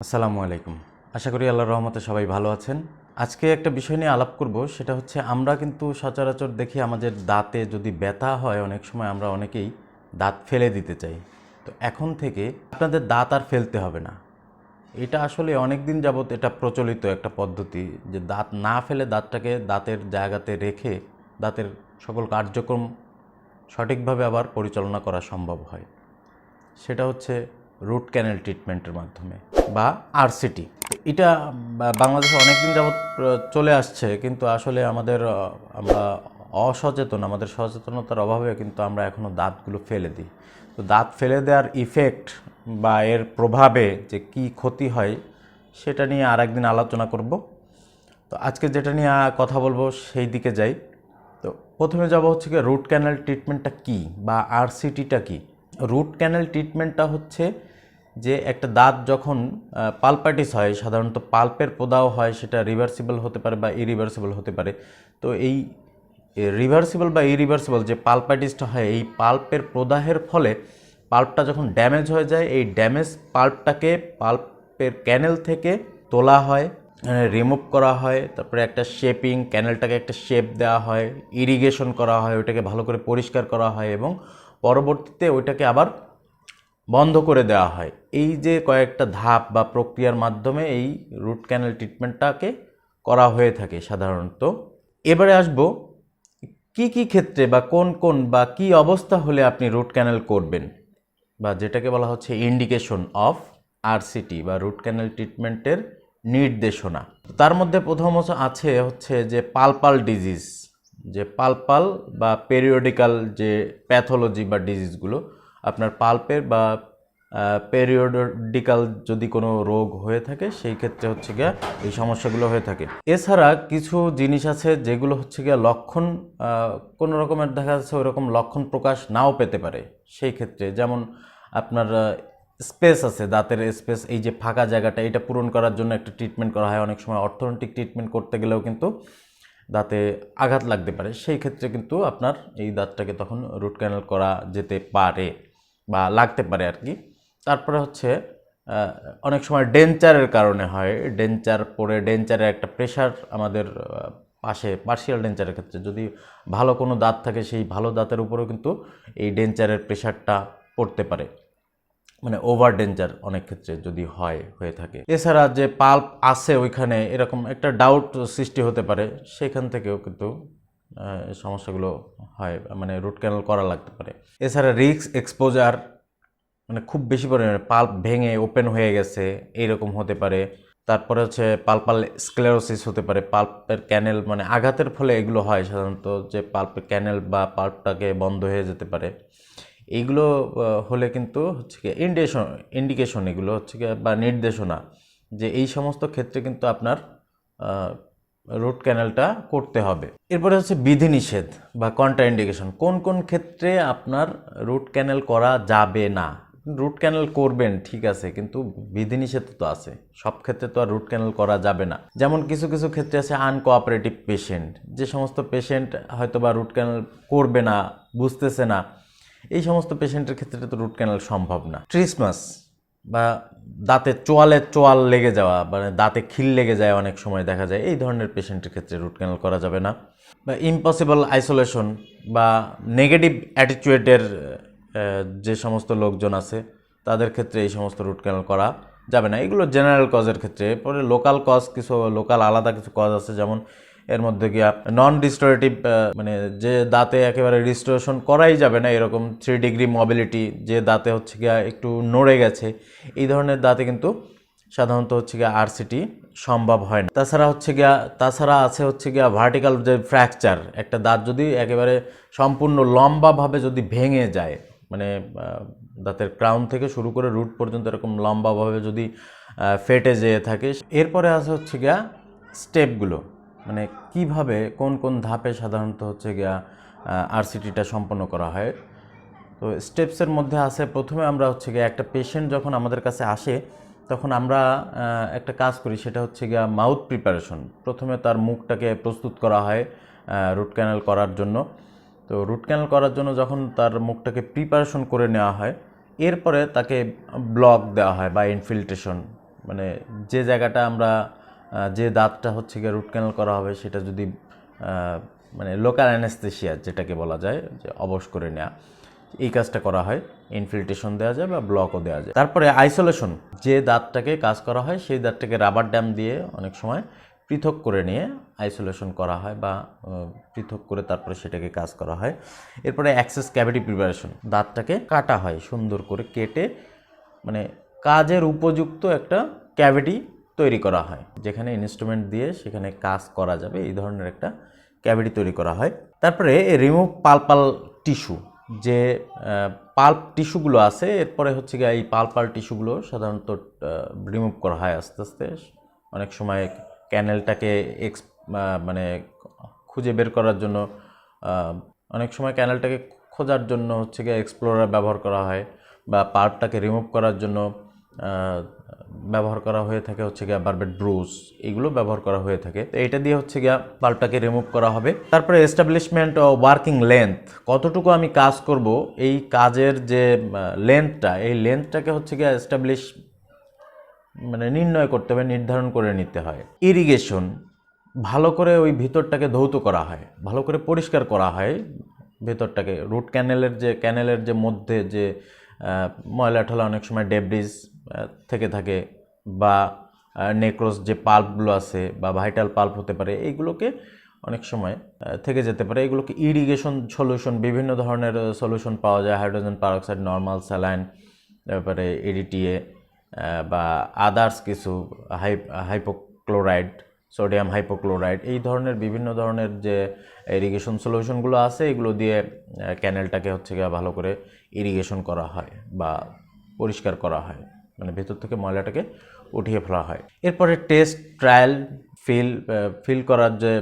আসসালামু আলাইকুম। আশা করি আল্লাহর রহমতে সবাই ভালো আছেন। আজকে একটা বিষয় নিয়ে আলাপ করব, সেটা হচ্ছে আমরা কিন্তু সচরাচর দেখি আমাদের দাঁতে যদি ব্যথা হয় অনেক সময় আমরা অনেকেই দাঁত ফেলে দিতে চাই। তো এখন থেকে আপনাদের দাঁত আর ফেলতে হবে না। এটা আসলে অনেক দিন যাবৎ এটা প্রচলিত একটা পদ্ধতি যে দাঁত না ফেলে দাঁতটাকে দাঁতের জায়গাতে রেখে দাঁতের সকল কার্যক্রম সঠিকভাবে আবার পরিচালনা করা সম্ভব হয়। সেটা হচ্ছে রুট ক্যানেল ট্রিটমেন্টের মাধ্যমে বা আরসিটি। এটা বাংলাদেশে অনেকদিন যাবৎ চলে আসছে, কিন্তু আসলে আমরা অসচেতন, আমাদের সচেতনতার অভাবে কিন্তু আমরা এখনও দাঁতগুলো ফেলে দিই। তো দাঁত ফেলে দেওয়ার ইফেক্ট বা এর প্রভাবে যে কি ক্ষতি হয় সেটা নিয়ে আর একদিন আলোচনা করব। তো আজকে যেটা নিয়ে কথা বলবো সেই দিকে যাই। তো প্রথমে যাব হচ্ছে কি রুট ক্যানেল ট্রিটমেন্টটা কী বা আরসিটিটা কী। রুট ক্যানেল ট্রিটমেন্টটা হচ্ছে যে একটা দাঁত যখন পালপাইটিস হয়, সাধারণত পাল্পের প্রদাহ হয়, সেটা রিভার্সিবল হতে পারে বা ইরিভার্সিবল হতে পারে। তো এই রিভার্সিবল বা ইরিভার্সিবল যে পালপাইটিসটা হয়, এই পাল্পের প্রদাহের ফলে পাল্পটা যখন ড্যামেজ হয়ে যায়, এই ড্যামেজ পাল্পটাকে পাল্পের ক্যানেল থেকে তোলা হয়, রিমুভ করা হয়, তারপরে একটা শেপিং, ক্যানেলটাকে একটা শেপ দেওয়া হয়, ইরিগেশন করা হয়, ওইটাকে ভালো করে পরিষ্কার করা হয় এবং পরবর্তীতে ওইটাকে আবার বন্ধ করে দেওয়া হয়। এই যে কয়েকটা ধাপ বা প্রক্রিয়ার মাধ্যমে এই রুট ক্যানেল ট্রিটমেন্টটাকে করা হয়ে থাকে সাধারণত। এবারে আসব কি কি ক্ষেত্রে বা কোন বা কি অবস্থা হলে আপনি রুট ক্যানেল করবেন, বা যেটাকে বলা হচ্ছে ইন্ডিকেশন অফ আরসিটি বা রুট ক্যানেল ট্রিটমেন্টের নির্দেশনা। তার মধ্যে প্রথম আছে হচ্ছে যে পালপাল ডিজিজ, যে পালপাল বা পেরিওডিক্যাল যে প্যাথোলজি বা ডিজিজগুলো আপনার পাল্পের বা পেরিওডিক্যাল যদি কোনো রোগ হয়ে থাকে সেই ক্ষেত্রে হচ্ছে গিয়া এই সমস্যাগুলো হয়ে থাকে। এছাড়া কিছু জিনিস আছে যেগুলো হচ্ছে গিয়া লক্ষণ কোনো রকমের দেখা যাচ্ছে ওইরকম লক্ষণ প্রকাশ নাও পেতে পারে। সেই ক্ষেত্রে যেমন আপনার স্পেস আছে, দাঁতের স্পেস, এই যে ফাঁকা জায়গাটা, এটা পূরণ করার জন্য একটা ট্রিটমেন্ট করা হয়। অনেক সময় অর্থোডন্টিক ট্রিটমেন্ট করতে গেলেও কিন্তু দাঁতে আঘাত লাগতে পারে, সেই ক্ষেত্রে কিন্তু আপনার এই দাঁতটাকে তখন রুট ক্যানেল করা যেতে পারে বা লাগতে পারে আর কি। তারপরে হচ্ছে অনেক সময় ডেঞ্চারের কারণে হয়, ডেঞ্চার পরে ডেঞ্চারের একটা প্রেশার আমাদের পাশে, পার্শিয়াল ডেঞ্চারের ক্ষেত্রে যদি ভালো কোনো দাঁত থাকে সেই ভালো দাঁতের উপরেও কিন্তু এই ডেঞ্চারের প্রেশারটা পড়তে পারে, মানে ওভার ডেঞ্জার অনেক ক্ষেত্রে যদি হয়ে থাকে। এছাড়া যে পাল্প আছে ওইখানে এরকম একটা ডাউট সৃষ্টি হতে পারে, সেখান থেকেও কিন্তু সমস্যাগুলো হয়, মানে রুট ক্যানেল করা লাগতে পারে। এছাড়া রিস্ক এক্সপোজার, মানে খুব বেশি পরিমাণে পাল্প ভেঙে ওপেন হয়ে গেছে এইরকম হতে পারে। তারপরে হচ্ছে পালপাল স্ক্লেরোসিস হতে পারে, পাল্পের ক্যানেল, মানে আঘাতের ফলে এগুলো হয় সাধারণত, যে পাল্পের ক্যানেল বা পাল্পটাকে বন্ধ হয়ে যেতে পারে। এইগুলো হলে কিন্তু হচ্ছে কি ইন্ডিকেশন এগুলো হচ্ছে কি বা নির্দেশনা যে এই সমস্ত ক্ষেত্রে কিন্তু আপনার রুট ক্যানেলটা করতে হবে। এরপরে হচ্ছে বিধিনিষেধ বা কন্ট্রাইন্ডিকেশন, কোন কোন ক্ষেত্রে আপনার রুট ক্যানেল করা যাবে না। রুট ক্যানেল করবেন ঠিক আছে, কিন্তু বিধিনিষেধ তো আছে, সব ক্ষেত্রে তো আর রুট ক্যানেল করা যাবে না। যেমন কিছু কিছু ক্ষেত্রে আছে আনকোঅপারেটিভ পেশেন্ট, যে সমস্ত পেশেন্ট হয়তো বা রুট ক্যানেল করবে না, বুঝতেছে না, এই সমস্ত পেশেন্টের ক্ষেত্রে তো রুট ক্যানেল সম্ভব না। ট্রিসমাস বা দাঁতে চোয়াল লেগে যাওয়া, মানে দাঁতে খিল লেগে যায় অনেক সময় দেখা যায়, এই ধরনের পেশেন্টের ক্ষেত্রে রুট ক্যানেল করা যাবে না। বা ইম্পসিবল আইসোলেশন বা নেগেটিভ অ্যাটিটিউডের যে সমস্ত লোকজন আছে তাদের ক্ষেত্রে এই সমস্ত রুট ক্যানেল করা যাবে না। এগুলো জেনারেল কজের ক্ষেত্রে। এরপরে লোকাল কজ, কিছু লোকাল আলাদা কিছু কজ আছে, যেমন এর মধ্যে গিয়া নন রিস্টোরেটিভ, মানে যে দাঁতে একেবারে রিস্টোরেশন করাই যাবে না, এরকম 3 ডিগ্রি মোবিলিটি, যে দাঁতে হচ্ছে গিয়া একটু নড়ে গেছে, এই ধরনের দাঁতে কিন্তু সাধারণত হচ্ছে গিয়া আরসিটি সম্ভব হয় না। তাছাড়া আছে হচ্ছে গিয়া ভার্টিক্যাল যে ফ্র্যাকচার, একটা দাঁত যদি একেবারে সম্পূর্ণ লম্বাভাবে যদি ভেঙে যায়, মানে দাঁতের ক্রাউন থেকে শুরু করে রুট পর্যন্ত এরকম লম্বাভাবে যদি ফেটে যেয়ে থাকে। এরপরে আছে হচ্ছে গিয়া স্টেপগুলো, মানে কিভাবে কোন কোন ধাপে সাধারণত হচ্ছে গিয়া আরসিটিটা সম্পন্ন করা হয়। তো স্টেপসের মধ্যে আছে, প্রথমে আমরা হচ্ছে গিয়া একটা পেশেন্ট যখন আমাদের কাছে আসে তখন আমরা একটা কাজ করি, সেটা হচ্ছে গিয়া মাউথ প্রিপারেশন। প্রথমে তার মুখটাকে প্রস্তুত করা হয় রুট ক্যানেল করার জন্য। তো রুট ক্যানেল করার জন্য যখন তার মুখটাকে প্রিপারেশন করে নেওয়া হয়, এরপরে তাকে ব্লক দেওয়া হয় বা ইনফিল্ট্রেশন, মানে যে জায়গাটা আমরা যে দাঁতটা হচ্ছে গিয়ে রুট ক্যানাল করা হবে সেটা যদি মানে লোকাল অ্যানেস্থেশিয়া যেটাকে বলা যায় যে অবশ করে নেওয়া, এই কাজটা করা হয়। ইনফিল্ট্রেশন দেওয়া যায় বা ব্লকও দেওয়া যায়। তারপরে আইসোলেশন, যে দাঁতটাকে কাজ করা হয় সেই দাঁতটাকে রাবার ড্যাম দিয়ে অনেক সময় পৃথক করে নিয়ে আইসোলেশন করা হয় বা পৃথক করে তারপরে সেটাকে কাজ করা হয়। এরপরে অ্যাক্সেস ক্যাভিটি প্রিপারেশন, দাঁতটাকে কাটা হয় সুন্দর করে কেটে, মানে কাজের উপযুক্ত একটা ক্যাভিটি তৈরি করা হয়, যেখানে ইনস্ট্রুমেন্ট দিয়ে সেখানে কাজ করা যাবে, এই ধরনের একটা ক্যাভিটি তৈরি করা হয়। তারপরে রিমুভ পালপাল টিস্যু, যে পাল্প টিস্যুগুলো আছে, এরপরে হচ্ছে গিয়ে এই পালপাল টিস্যুগুলো সাধারণত রিমুভ করা হয় আস্তে আস্তে। অনেক সময় ক্যানেলটাকে মানে খুঁজে বের করার জন্য, অনেক সময় ক্যানেলটাকে খোঁজার জন্য হচ্ছে গিয়ে এক্সপ্লোরার ব্যবহার করা হয়, বা পাল্পটাকে রিমুভ করার জন্য ব্যবহার করা হয়ে থাকে হচ্ছে গিয়া বারবেট ব্রুস, এইগুলো ব্যবহার করা হয়ে থাকে। তো এটা দিয়ে হচ্ছে গিয়া পাল্পটাকে রিমুভ করা হবে। তারপরে এস্টাবলিশমেন্ট ও ওয়ার্কিং লেন্থ, কতটুকু আমি কাজ করব, এই কাজের যে লেন্থটা, এই লেন্থটাকে হচ্ছে গিয়া এস্টাবলিশ মানে নির্ণয় করতে হবে, নির্ধারণ করে নিতে হয়। ইরিগেশন, ভালো করে ওই ভিতরটাকে ধৌত করা হয়, ভালো করে পরিষ্কার করা হয় ভেতরটাকে। রুট ক্যানেলের যে মধ্যে যে ময়লা ঠলা অনেক সময় ডেব্রিজ থেকে থাকে, বা নেক্রোস যে পাল্পগুলো আছে বা ভাইটাল পাল্প হতে পারে, এইগুলোকে অনেক সময় থেকে যেতে পারে। এগুলোকে ইরিগেশন সলিউশন, বিভিন্ন ধরনের সলিউশন পাওয়া যায়, হাইড্রোজেন পারঅক্সাইড, নর্মাল স্যালাইন, তারপরে এডিটিএ বা আদার্স কিছু হাইপোক্লোরাইড, সোডিয়াম হাইপোক্লোরাইড, এই ধরনের বিভিন্ন ধরনের যে ইরিগেশন সলিউশনগুলো আছে, এগুলো দিয়ে ক্যানেলটাকে হচ্ছে গিয়ে ভালো করে ইরিগেশন করা হয় বা পরিষ্কার করা হয়, মানে ভেতর থেকে ময়লাটাকে উঠিয়ে ফেলা হয়। এরপরে টেস্ট, ট্রায়াল, ফিল করার যে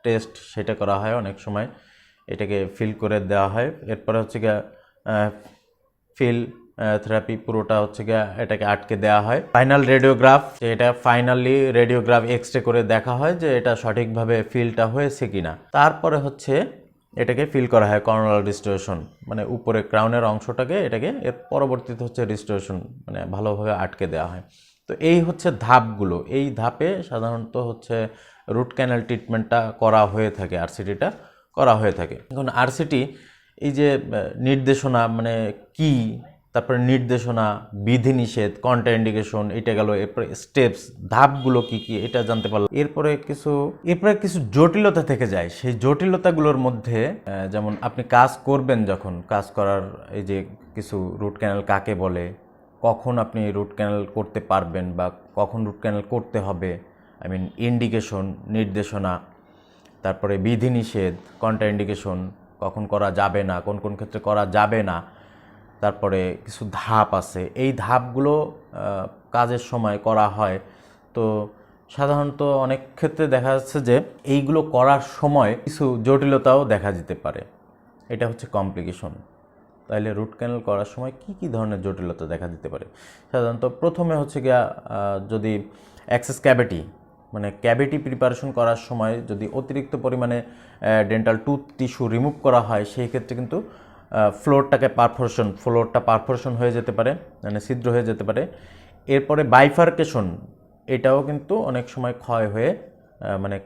টেস্ট, সেটা করা হয়। অনেক সময় এটাকে ফিল করে দেওয়া হয়। এরপরে হচ্ছে গিয়ে ফিল থেরাপি, পুরোটা হচ্ছে গিয়ে এটাকে আটকে দেওয়া হয়। ফাইনাল রেডিওগ্রাফ, এটা ফাইনালি রেডিওগ্রাফ এক্সরে করে দেখা হয় যে এটা সঠিকভাবে ফিলটা হয়েছে কিনা। তারপরে হচ্ছে এটাকে ফিল করা হয় কর্নাল রিস্টোরেশন, মানে উপরে ক্রাউনের অংশটাকে এটাকে এর পরবর্তীতে হচ্ছে রিস্টোরেশন, মানে ভালোভাবে আটকে দেওয়া হয়। তো এই হচ্ছে ধাপগুলো, এই ধাপে সাধারণত হচ্ছে রুট ক্যানাল ট্রিটমেন্টটা করা হয়ে থাকে, আরসিটিটা করা হয়ে থাকে। এখন আরসিটি এই যে নির্দেশনা মানে কি, তারপরে নির্দেশনা, বিধিনিষেধ, কন্ট্রাইন্ডিকেশন, এটা গেল। এরপরে স্টেপস, ধাপগুলো কি কি, এটা জানতে পারলাম। এরপরে কিছু জটিলতা থেকে যায়। সেই জটিলতাগুলোর মধ্যে যেমন আপনি কাজ করবেন, যখন কাজ করার এই যে কিছু রুট ক্যানাল কাকে বলে, কখন আপনি রুট ক্যানাল করতে পারবেন বা কখন রুট ক্যানাল করতে হবে, ইন্ডিকেশন, নির্দেশনা, তারপরে বিধিনিষেধ, কন্ট্রাইন্ডিকেশন, কখন করা যাবে না, কোন কোন ক্ষেত্রে করা যাবে না। তারপরে কিছু ধাপ আছে, এই ধাপগুলো কাজের সময় করা হয়। তো সাধারণত অনেক ক্ষেত্রে দেখা যাচ্ছে যে এইগুলো করার সময় কিছু জটিলতাও দেখা যেতে পারে, এটা হচ্ছে কমপ্লিকেশন। তাইলে রুট ক্যানাল করার সময় কি কি ধরনের জটিলতা দেখা দিতে পারে? সাধারণত প্রথমে হচ্ছে গিয়া যদি অ্যাক্সেস ক্যাভিটি, মানে ক্যাভিটি প্রিপারেশন করার সময় যদি অতিরিক্ত পরিমাণে ডেন্টাল টুথ টিস্যু রিমুভ করা হয়, সেই ক্ষেত্রে কিন্তু ফ্লোরটা পারফোরেশন হয়ে যেতে পারে, মানে ছিদ্র হয়ে যেতে পারে। এরপরে বাইফার্কেশন, এটাও কিন্তু অনেক সময় ক্ষয় হয়ে মানে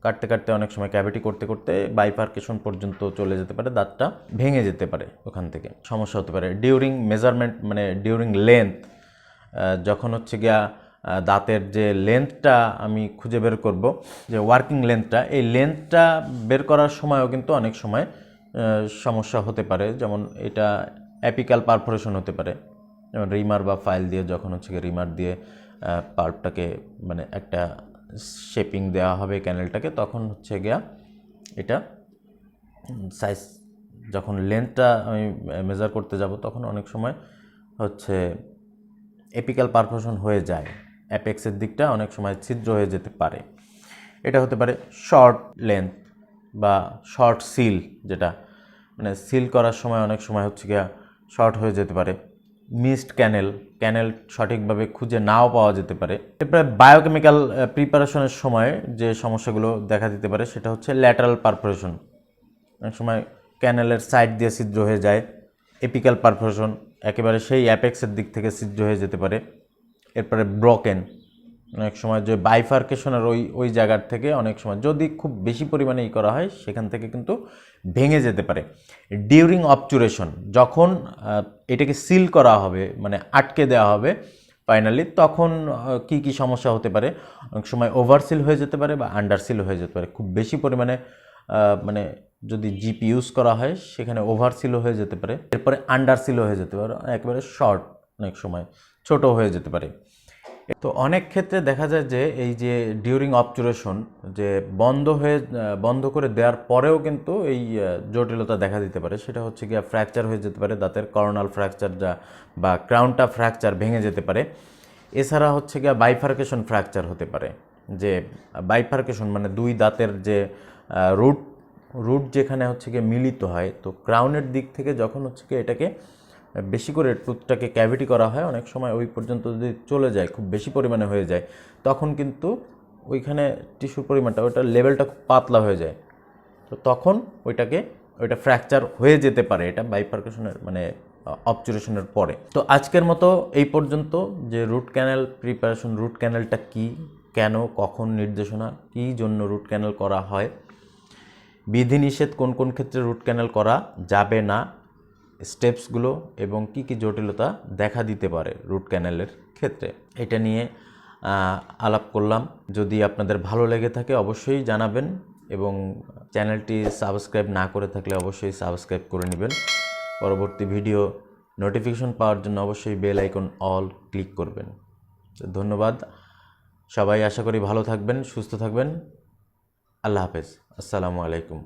কাটতে কাটতে অনেক সময় ক্যাভিটি করতে করতে বাইফার্কেশন পর্যন্ত চলে যেতে পারে, দাঁতটা ভেঙে যেতে পারে, ওখান থেকে সমস্যা হতে পারে। ডিউরিং মেজারমেন্ট, মানে ডিউরিং লেন্থ, যখন হচ্ছে গিয়া দাঁতের যে লেন্থটা আমি খুঁজে বের করব, যে ওয়ার্কিং লেন্থটা, এই লেন্থটা বের করার সময়ও কিন্তু অনেক সময় সমস্যা হতে পারে। যেমন এটা অ্যাপিক্যাল পারফোরেশন হতে পারে, যেমন রিমার বা ফাইল দিয়ে যখন হচ্ছে গিয়ে রিমার দিয়ে পাল্পটাকে মানে একটা শেপিং দেওয়া হবে ক্যানেলটাকে, তখন হচ্ছে গিয়া এটা সাইজ, যখন লেন্থটা আমি মেজার করতে যাব তখন অনেক সময় হচ্ছে এপিক্যাল পারফোরেশন হয়ে যায়, অ্যাপেক্সের দিকটা অনেক সময় ছিদ্র হয়ে যেতে পারে। এটা হতে পারে শর্ট লেন্থ বা শর্ট সিল, যেটা মানে সিল করার সময় অনেক সময় হচ্ছে গিয়া শর্ট হয়ে যেতে পারে। মিসড ক্যানেল সঠিকভাবে খুঁজে নাও পাওয়া যেতে পারে। এরপরে বায়োকেমিক্যাল প্রিপারেশনের সময় যে সমস্যাগুলো দেখা দিতে পারে সেটা হচ্ছে ল্যাটারাল পারফোরেশন, অনেক সময় ক্যানেলের সাইড দিয়ে ছিদ্র হয়ে যায়। এপিক্যাল পারফোরেশন, একেবারে সেই অ্যাপেক্সের দিক থেকে ছিদ্র হয়ে যেতে পারে। এরপরে ব্রকেন, অনেক সময় যে বাইফার্কেশনের ওই জায়গার থেকে অনেক সময় যদি খুব বেশি পরিমাণে করা হয় সেখান থেকে কিন্তু ভেঙে যেতে পারে। ডিউরিং অবচুরেশন, যখন এটাকে সিল করা হবে মানে আটকে দেওয়া হবে ফাইনালি, তখন কি কি সমস্যা হতে পারে? অনেক সময় ওভারসিল হয়ে যেতে পারে বা আন্ডারসিল হয়ে যেতে পারে। খুব বেশি পরিমাণে মানে যদি জিপ ইউজ করা হয় সেখানে ওভারসিলও হয়ে যেতে পারে। এরপরে আন্ডারসিলও হয়ে যেতে পারে, একেবারে শর্ট, অনেক সময় ছোট হয়ে যেতে পারে। তো অনেক ক্ষেত্রে দেখা যায় যে এই যে ডিউরিং অবচুরেশন যে বন্ধ করে দেওয়ার পরেও কিন্তু এই জটিলতা দেখা দিতে পারে। সেটা হচ্ছে গিয়ে ফ্র্যাকচার হয়ে যেতে পারে, দাঁতের করোনাল ফ্র্যাকচার বা ক্রাউনটা ফ্র্যাকচার ভেঙে যেতে পারে। এছাড়া হচ্ছে গিয়ে বাইফার্কেশন ফ্র্যাকচার হতে পারে, যে বাইফার্কেশন মানে দুই দাঁতের যে রুট যেখানে হচ্ছে গিয়ে মিলিত হয়, তো ক্রাউনের দিক থেকে যখন হচ্ছে গিয়ে এটাকে বেশি করে টুথটাকে ক্যাভিটি করা হয়, অনেক সময় ওই পর্যন্ত যদি চলে যায়, খুব বেশি পরিমাণে হয়ে যায়, তখন কিন্তু ওইখানে টিস্যুর পরিমাণটা, ওইটার লেভেলটা খুব পাতলা হয়ে যায়। তো তখন ওইটা ফ্র্যাকচার হয়ে যেতে পারে, এটা বাইফার্কেশনের মানে অবচুরেশনের পরে। তো আজকের মতো এই পর্যন্ত, যে রুট ক্যানেল প্রিপারেশন, রুট ক্যানেলটা কি, কেন, কখন, নির্দেশনা, কী জন্য রুট ক্যানেল করা হয়, বিধিনিষেধ কোন কোন ক্ষেত্রে রুট ক্যানেল করা যাবে না, স্টেপসগুলো এবং কি কি জটিলতা দেখা দিতে পারে রুট ক্যানেলের ক্ষেত্রে, এটা নিয়ে আলাপ করলাম। যদি আপনাদের ভালো লেগে থাকে অবশ্যই জানাবেন, এবং চ্যানেলটি সাবস্ক্রাইব না করে থাকলে অবশ্যই সাবস্ক্রাইব করে নেবেন। পরবর্তী ভিডিও নোটিফিকেশন পাওয়ার জন্য অবশ্যই বেল আইকন অল ক্লিক করবেন। ধন্যবাদ সবাই, আশা করি ভালো থাকবেন, সুস্থ থাকবেন। আল্লাহ হাফেজ, আসসালামু আলাইকুম।